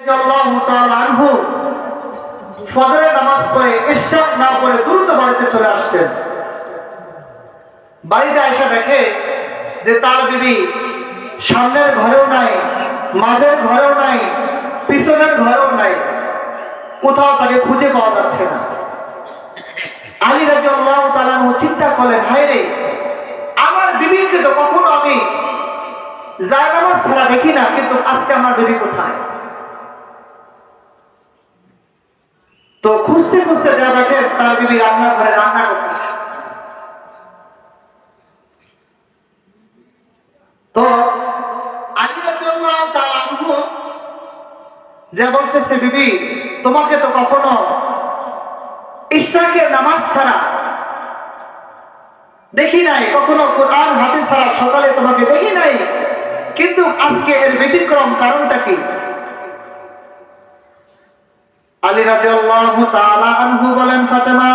রাদিয়াল্লাহু তাআলা আনহু ফজরের নামাজ পড়ে ইশরাক না পড়ে দ্রুত বাড়িতে চলে আসছেন। বাড়িতে এসে দেখে যে তার বিবি সামনের ঘরেও নাই, মাঝের ঘরেও নাই, পিছনের ঘরেও নাই, কোথাও তাকে খুঁজে পাওয়া যাচ্ছে না। আলী রাদিয়াল্লাহু তাআলা চিন্তা করলেন, হায় রে, আমার বিবিকে তো কখনো আমি জায়নামাজ ছাড়া দেখি না, কিন্তু আজকে আমার বিবি কোথায়? তো খুঁজতে খুঁজতে যা দেখেন তার বিবি রান্নাঘরে রান্না করতেছে। তো আলী রাদিয়াল্লাহু তাআলা আনহু যে বলতেছে, বিবি তোমাকে তো কখনো ইশরাকের নামাজ ছাড়া দেখি নাই, কখনো কোরআন হাদিস ছাড়া সকালে তোমাকে দেখি নাই, কিন্তু আজকে এর ব্যতিক্রম কারণটা কি? আলী রাদিয়াল্লাহু তাআলা আনহু বলেন, ফাতেমা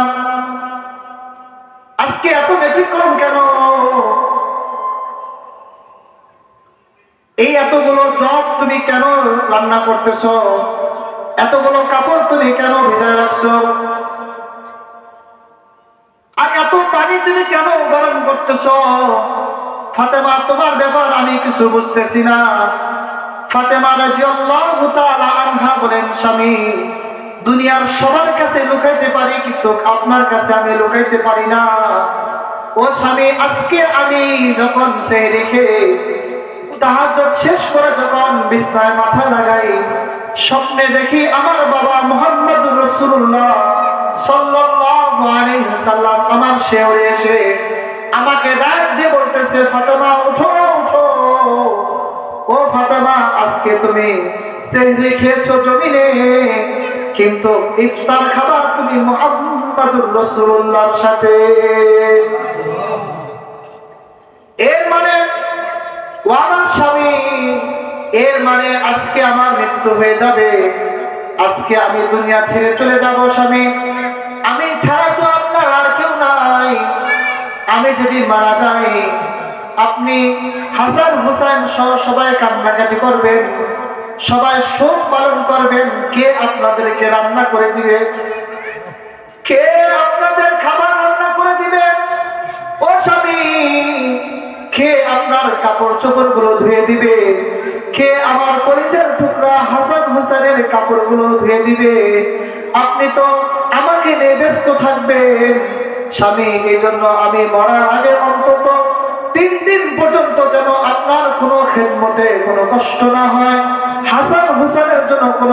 আজকে এত ব্যতিক্রম কেন? এই এতগুলো জব তুমি কেন রান্না করতেছো? এতগুলো কাপড় তুমি কেন ভিজায় রাখছো? আর এত পানি তুমি কেন গরম করতেছো? ফাতেমা তোমার ব্যাপার আমি কিছু বুঝতেছি না। ফাতেমা রাদিয়াল্লাহু তাআলা আনহা বলেন, স্বামী দুনিয়ার সবার কাছে লুকাইতে পারি, কিন্তু আপনার কাছে আমি লুকাইতে পারি না। ও স্বামী, আজকে আমি যখন সে রেখে তাহাজ্জুদ শেষ করে যখন বিছানায় মাথা লাগাই, স্বপ্নে দেখি আমার বাবা মুহাম্মদুর রাসূলুল্লাহ সাল্লাল্লাহু আলাইহি ওয়াসাল্লাম আমার শেওরে এসে আমাকে ডাক দিয়ে বলতেছে, ফাতেমা ওঠো ওঠো, ও ফাতেমা আজকে তুমি সেহরি খেয়েছো জমিনে, কিন্তু ইফতার খাবার তুমি মুহাম্মদুর রাসূলুল্লাহর সাথে। এর মানে ও আমার স্বামী, এর মানে আজকে আমার মৃত্যু হয়ে যাবে, আজকে আমি দুনিয়া ছেড়ে চলে যাব। স্বামী আমি ছাড়া তো আপনার আর কেউ নাই, আমি যদি মারা যাই আপনি হাসান হুসাইন সহ সবাই কান্নাকাটি করবেন, সবাই শোক পালন করবেন। কে আপনাদেরকে রান্না করে দিবে? কে আপনাদের খাবার রান্না করে দিবে? ও স্বামী, কে আপনার কাপড় চোপড় গুলো ধুয়ে দিবে? কে আমার পরিচয়ের টুকরা হাসান হুসাইনের কাপড় গুলো ধুয়ে দিবে? আপনি তো আমাকে নিয়ে ব্যস্ত থাকবেন। স্বামী এই জন্য আমি মরার আগে অন্তত 3 দিন পর্যন্ত যেন আপনার কোনো খেদমতে কোনো কষ্ট না হয়, হাসান হুসাইনের জন্য কোনো